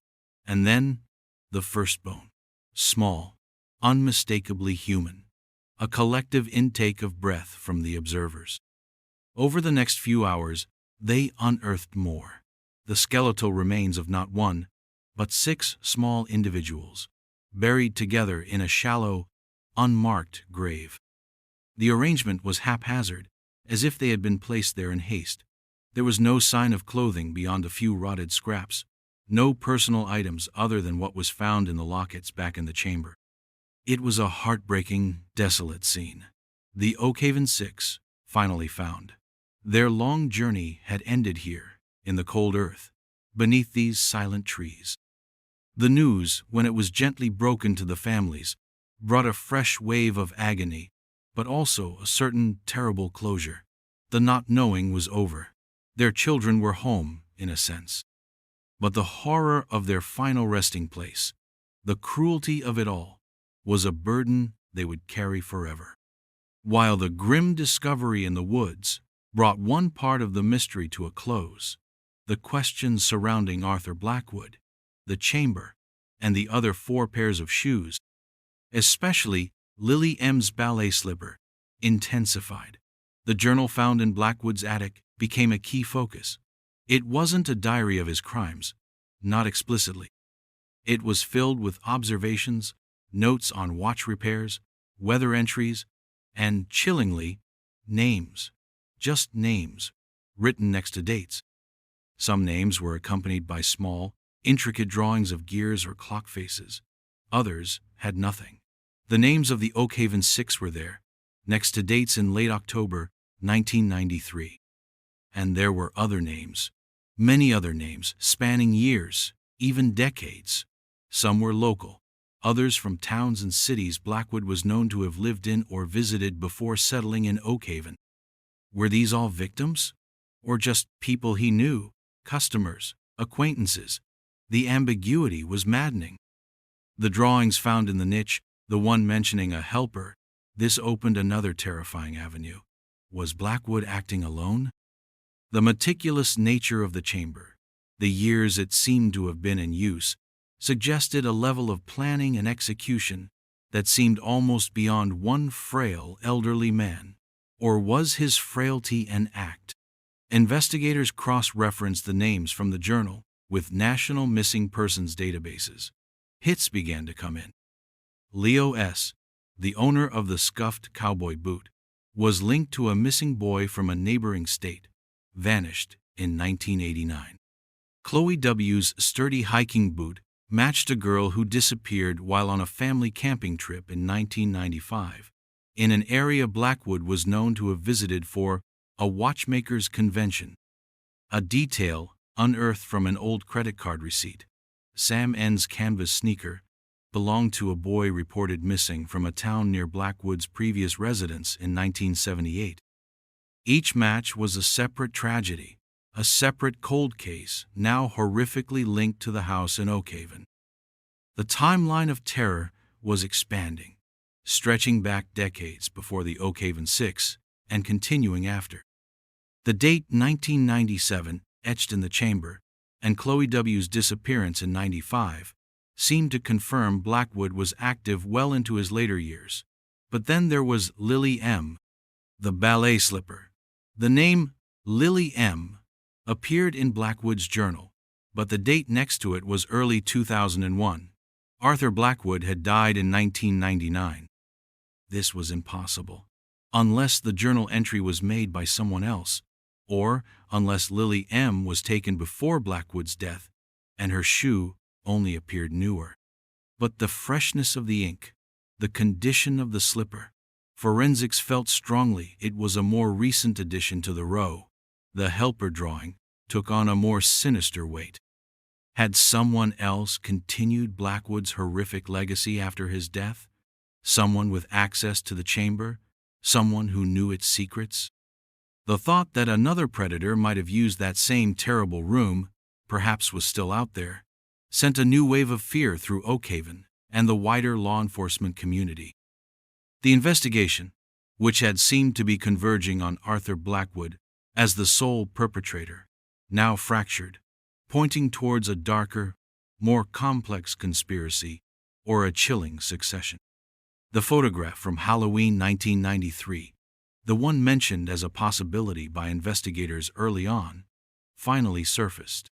And then, the first bone. Small, unmistakably human. A collective intake of breath from the observers. Over the next few hours, they unearthed more. The skeletal remains of not one, but 6 small individuals, buried together in a shallow, unmarked grave. The arrangement was haphazard, as if they had been placed there in haste. There was no sign of clothing beyond a few rotted scraps, no personal items other than what was found in the lockets back in the chamber. It was a heartbreaking, desolate scene. The Oakhaven Six, finally found. Their long journey had ended here, in the cold earth, beneath these silent trees. The news, when it was gently broken to the families, brought a fresh wave of agony, but also a certain terrible closure. The not knowing was over. Their children were home, in a sense. But the horror of their final resting place, the cruelty of it all, was a burden they would carry forever. While the grim discovery in the woods brought one part of the mystery to a close, the questions surrounding Arthur Blackwood, the chamber, and the other 4 pairs of shoes, especially Lily M's ballet slipper, intensified. The journal found in Blackwood's attic became a key focus. It wasn't a diary of his crimes, not explicitly. It was filled with observations, notes on watch repairs, weather entries, and, chillingly, names. Just names, written next to dates. Some names were accompanied by small, intricate drawings of gears or clock faces. Others had nothing. The names of the Oakhaven Six were there, next to dates in late October 1993. And there were other names, many other names, spanning years, even decades. Some were local, others from towns and cities Blackwood was known to have lived in or visited before settling in Oakhaven. Were these all victims? Or just people he knew, customers, acquaintances? The ambiguity was maddening. The drawings found in the niche, the one mentioning a helper, this opened another terrifying avenue. Was Blackwood acting alone? The meticulous nature of the chamber, the years it seemed to have been in use, suggested a level of planning and execution that seemed almost beyond one frail, elderly man. Or was his frailty an act? Investigators cross-referenced the names from the journal with national missing persons databases. Hits began to come in. Leo S., the owner of the scuffed cowboy boot, was linked to a missing boy from a neighboring state, vanished in 1989. Chloe W.'s sturdy hiking boot matched a girl who disappeared while on a family camping trip in 1995, in an area Blackwood was known to have visited for a watchmaker's convention. A detail unearthed from an old credit card receipt. Sam N's canvas sneaker belonged to a boy reported missing from a town near Blackwood's previous residence in 1978. Each match was a separate tragedy, a separate cold case, now horrifically linked to the house in Oakhaven. The timeline of terror was expanding, stretching back decades before the Oakhaven Six and continuing after. The date 1997, etched in the chamber, and Chloe W.'s disappearance in 95, seemed to confirm Blackwood was active well into his later years. But then there was Lily M., the ballet slipper. The name Lily M. appeared in Blackwood's journal, but the date next to it was early 2001. Arthur Blackwood had died in 1999. This was impossible. Unless the journal entry was made by someone else, or unless Lily M. was taken before Blackwood's death and her shoe only appeared newer. But the freshness of the ink, the condition of the slipper, forensics felt strongly it was a more recent addition to the row. The helper drawing took on a more sinister weight. Had someone else continued Blackwood's horrific legacy after his death? Someone with access to the chamber? Someone who knew its secrets? The thought that another predator might have used that same terrible room, perhaps was still out there, sent a new wave of fear through Oakhaven and the wider law enforcement community. The investigation, which had seemed to be converging on Arthur Blackwood as the sole perpetrator, now fractured, pointing towards a darker, more complex conspiracy or a chilling succession. The photograph from Halloween 1993, the one mentioned as a possibility by investigators early on, finally surfaced.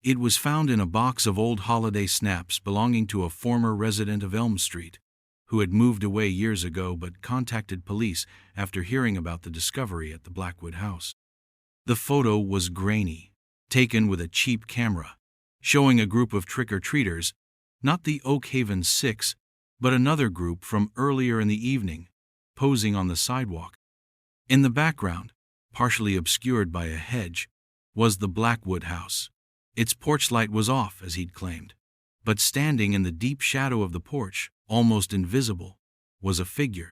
It was found in a box of old holiday snaps belonging to a former resident of Elm Street, who had moved away years ago but contacted police after hearing about the discovery at the Blackwood house. The photo was grainy, taken with a cheap camera, showing a group of trick-or-treaters, not the Oakhaven Six, but another group from earlier in the evening, posing on the sidewalk. In the background, partially obscured by a hedge, was the Blackwood house. Its porch light was off, as he'd claimed, but standing in the deep shadow of the porch, almost invisible, was a figure.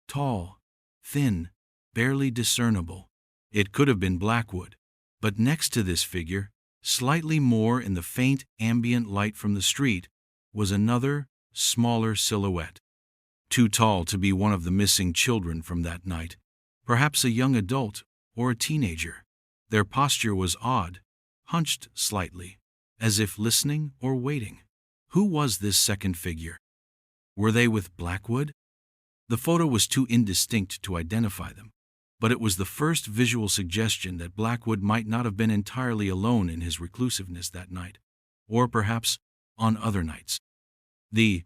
Tall, thin, barely discernible. It could have been Blackwood, but next to this figure, slightly more in the faint ambient light from the street, was another, smaller silhouette. Too tall to be one of the missing children from that night, perhaps a young adult or a teenager. Their posture was odd, hunched slightly, as if listening or waiting. Who was this second figure? Were they with Blackwood? The photo was too indistinct to identify them, but it was the first visual suggestion that Blackwood might not have been entirely alone in his reclusiveness that night, or perhaps on other nights. The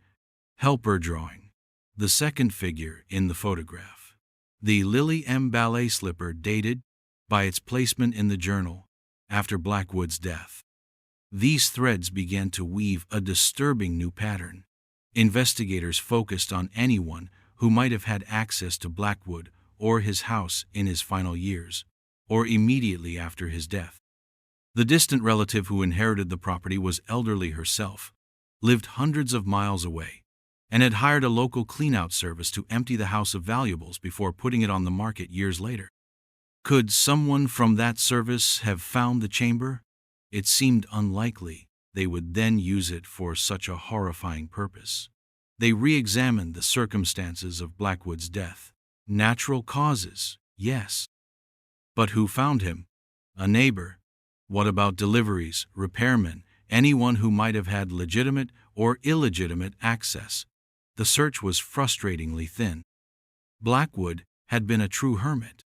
helper drawing, the second figure in the photograph, the Lily M. ballet slipper dated, by its placement in the journal, after Blackwood's death. These threads began to weave a disturbing new pattern. Investigators focused on anyone who might have had access to Blackwood or his house in his final years, or immediately after his death. The distant relative who inherited the property was elderly herself, lived hundreds of miles away, and had hired a local clean-out service to empty the house of valuables before putting it on the market years later. Could someone from that service have found the chamber? It seemed unlikely they would then use it for such a horrifying purpose. They re-examined the circumstances of Blackwood's death. Natural causes, yes. But who found him? A neighbor? What about deliveries, repairmen, anyone who might have had legitimate or illegitimate access? The search was frustratingly thin. Blackwood had been a true hermit.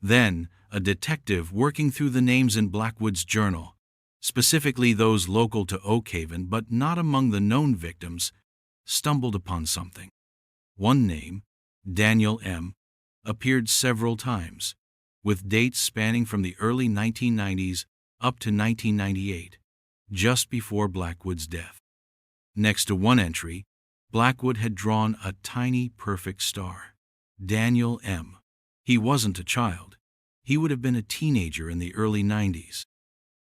Then, a detective working through the names in Blackwood's journal, specifically those local to Oakhaven but not among the known victims, stumbled upon something. One name, Daniel M., appeared several times, with dates spanning from the early 1990s up to 1998, just before Blackwood's death. Next to one entry, Blackwood had drawn a tiny perfect star. Daniel M. He wasn't a child. He would have been a teenager in the early 90s.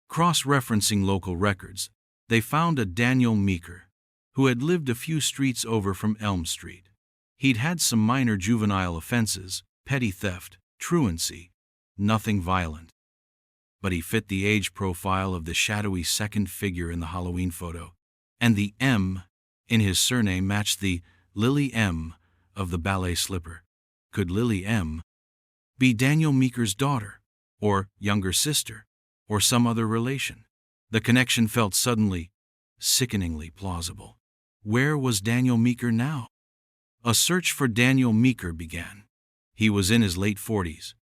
Cross-referencing local records, they found a Daniel Meeker, who had lived a few streets over from Elm Street. He'd had some minor juvenile offenses, petty theft, truancy, nothing violent. But he fit the age profile of the shadowy second figure in the Halloween photo, and the M in his surname matched the Lily M of the ballet slipper. Could Lily M be Daniel Meeker's daughter, or younger sister, or some other relation? The connection felt suddenly, sickeningly plausible. Where was Daniel Meeker now? A search for Daniel Meeker began. He was in his late 40s.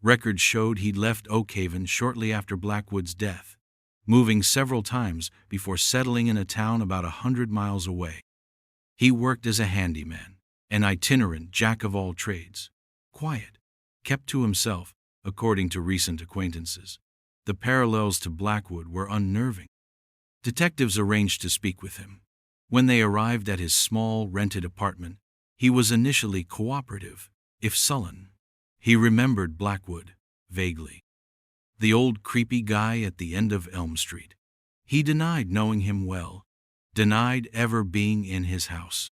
Records showed he'd left Oakhaven shortly after Blackwood's death, moving several times before settling in a town about 100 miles away. He worked as a handyman, an itinerant jack-of-all-trades. Quiet, kept to himself, according to recent acquaintances. The parallels to Blackwood were unnerving. Detectives arranged to speak with him. When they arrived at his small, rented apartment, he was initially cooperative, if sullen. He remembered Blackwood, vaguely. The old creepy guy at the end of Elm Street. He denied knowing him well, denied ever being in his house.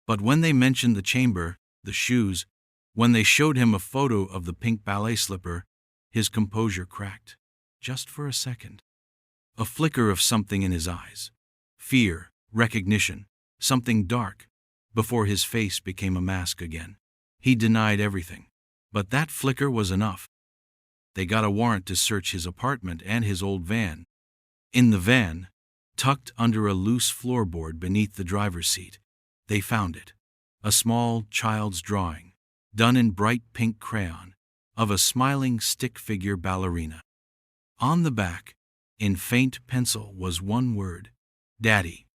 But when they mentioned the chamber, the shoes, when they showed him a photo of the pink ballet slipper, his composure cracked, just for a second. A flicker of something in his eyes. Fear, recognition, something dark, before his face became a mask again. He denied everything. But that flicker was enough. They got a warrant to search his apartment and his old van. In the van, tucked under a loose floorboard beneath the driver's seat, they found it. A small child's drawing, done in bright pink crayon, of a smiling stick figure ballerina. On the back, in faint pencil, was one word, Daddy.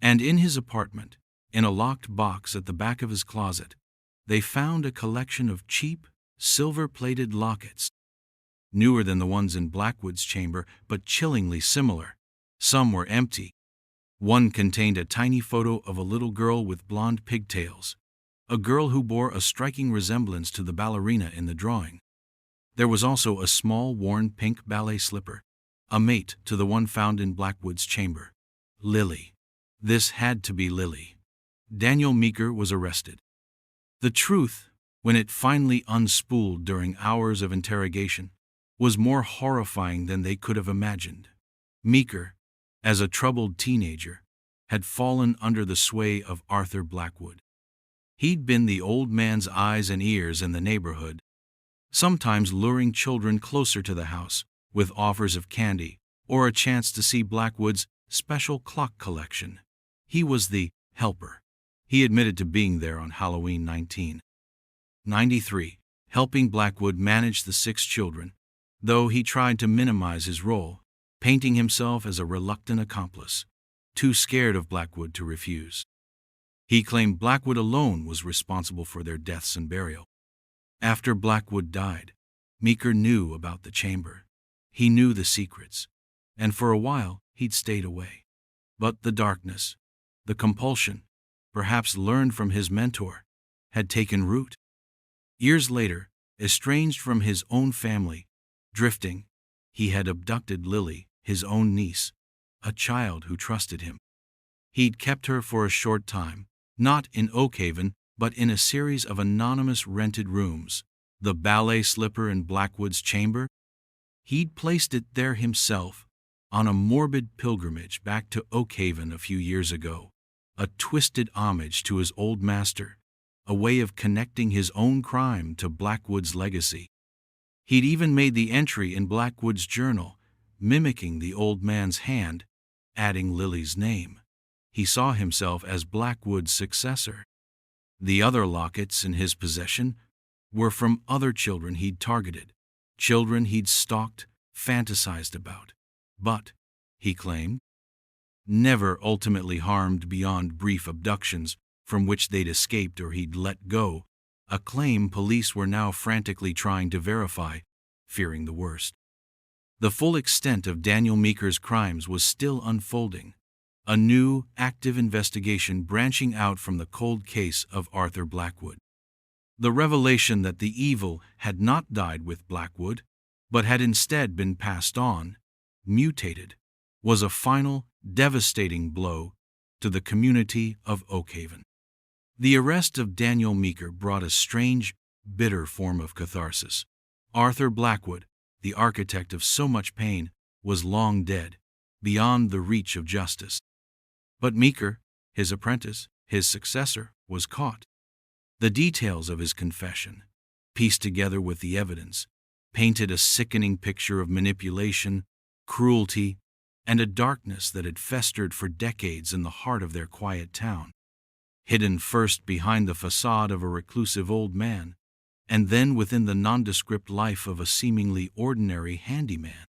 And in his apartment, in a locked box at the back of his closet, they found a collection of cheap, silver-plated lockets, newer than the ones in Blackwood's chamber, but chillingly similar. Some were empty. One contained a tiny photo of a little girl with blonde pigtails, a girl who bore a striking resemblance to the ballerina in the drawing. There was also a small worn pink ballet slipper, a mate to the one found in Blackwood's chamber. Lily. This had to be Lily. Daniel Meeker was arrested. The truth, when it finally unspooled during hours of interrogation, was more horrifying than they could have imagined. Meeker, as a troubled teenager, had fallen under the sway of Arthur Blackwood. He'd been the old man's eyes and ears in the neighborhood, sometimes luring children closer to the house with offers of candy or a chance to see Blackwood's special clock collection. He was the helper. He admitted to being there on Halloween 1993, helping Blackwood manage the 6 children, though he tried to minimize his role, painting himself as a reluctant accomplice, too scared of Blackwood to refuse. He claimed Blackwood alone was responsible for their deaths and burial. After Blackwood died, Meeker knew about the chamber. He knew the secrets, and for a while he'd stayed away. But the darkness, the compulsion, perhaps learned from his mentor, had taken root. Years later, estranged from his own family, drifting, he had abducted Lily, his own niece, a child who trusted him. He'd kept her for a short time, not in Oakhaven, but in a series of anonymous rented rooms. The ballet slipper in Blackwood's chamber? He'd placed it there himself, on a morbid pilgrimage back to Oakhaven a few years ago, a twisted homage to his old master, a way of connecting his own crime to Blackwood's legacy. He'd even made the entry in Blackwood's journal, mimicking the old man's hand, adding Lily's name. He saw himself as Blackwood's successor. The other lockets in his possession were from other children he'd targeted, children he'd stalked, fantasized about, but, he claimed, never ultimately harmed beyond brief abductions from which they'd escaped or he'd let go, a claim police were now frantically trying to verify, fearing the worst. The full extent of Daniel Meeker's crimes was still unfolding, a new, active investigation branching out from the cold case of Arthur Blackwood. The revelation that the evil had not died with Blackwood, but had instead been passed on, mutated, was a final, devastating blow to the community of Oakhaven. The arrest of Daniel Meeker brought a strange, bitter form of catharsis. Arthur Blackwood, the architect of so much pain, was long dead, beyond the reach of justice. But Meeker, his apprentice, his successor, was caught. The details of his confession, pieced together with the evidence, painted a sickening picture of manipulation, cruelty, and a darkness that had festered for decades in the heart of their quiet town. Hidden first behind the facade of a reclusive old man, and then within the nondescript life of a seemingly ordinary handyman.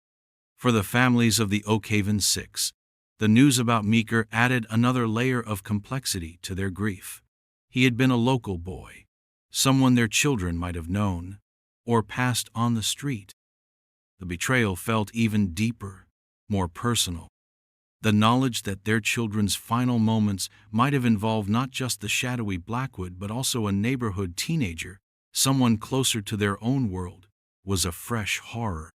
For the families of the Oakhaven 6, the news about Meeker added another layer of complexity to their grief. He had been a local boy, someone their children might have known, or passed on the street. The betrayal felt even deeper, more personal. The knowledge that their children's final moments might have involved not just the shadowy Blackwood but also a neighborhood teenager, someone closer to their own world, was a fresh horror.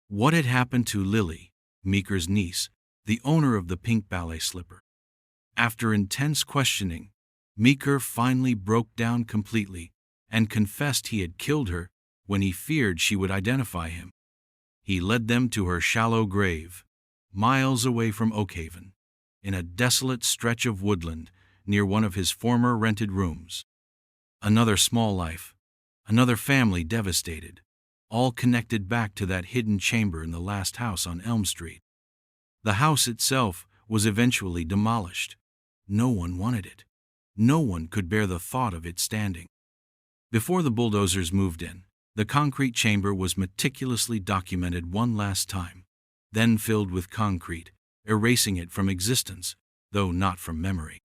What had happened to Lily, Meeker's niece, the owner of the pink ballet slipper? After intense questioning, Meeker finally broke down completely and confessed he had killed her when he feared she would identify him. He led them to her shallow grave, miles away from Oakhaven, in a desolate stretch of woodland near one of his former rented rooms. Another small life, another family devastated, all connected back to that hidden chamber in the last house on Elm Street. The house itself was eventually demolished. No one wanted it. No one could bear the thought of it standing. Before the bulldozers moved in, the concrete chamber was meticulously documented one last time, then filled with concrete, erasing it from existence, though not from memory.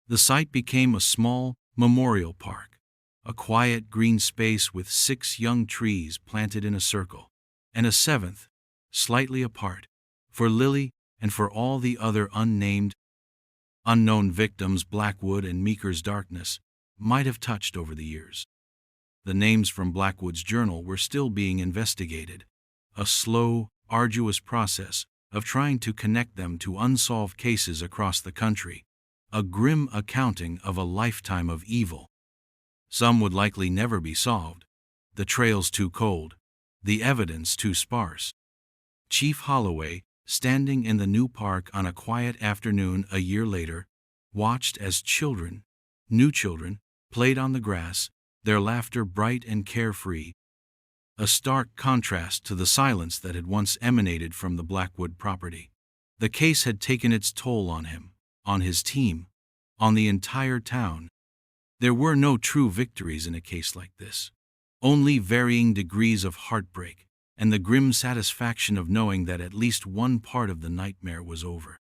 The site became a small memorial park, a quiet green space with 6 young trees planted in a circle, and a 7th, slightly apart, for Lily and for all the other unknown victims Blackwood and Meeker's darkness might have touched over the years. The names from Blackwood's journal were still being investigated, a slow, arduous process of trying to connect them to unsolved cases across the country, a grim accounting of a lifetime of evil. Some would likely never be solved, the trails too cold, the evidence too sparse. Chief Holloway, standing in the new park on a quiet afternoon a year later, watched as new children, played on the grass, their laughter bright and carefree, a stark contrast to the silence that had once emanated from the Blackwood property. The case had taken its toll on him, on his team, on the entire town. There were no true victories in a case like this, only varying degrees of heartbreak and the grim satisfaction of knowing that at least one part of the nightmare was over.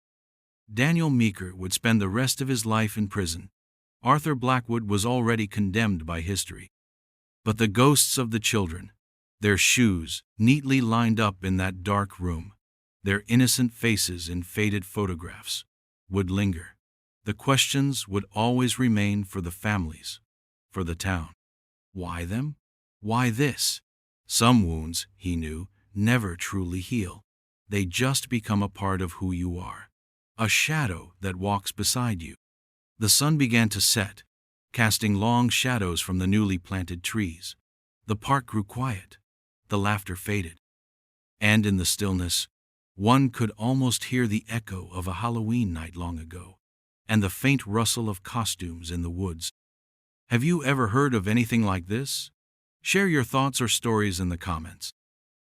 Daniel Meeker would spend the rest of his life in prison. Arthur Blackwood was already condemned by history. But the ghosts of the children, their shoes neatly lined up in that dark room, their innocent faces in faded photographs, would linger. The questions would always remain for the families, for the town. Why them? Why this? Some wounds, he knew, never truly heal. They just become a part of who you are, a shadow that walks beside you. The sun began to set, casting long shadows from the newly planted trees. The park grew quiet. The laughter faded. And in the stillness, one could almost hear the echo of a Halloween night long ago, and the faint rustle of costumes in the woods. Have you ever heard of anything like this? Share your thoughts or stories in the comments.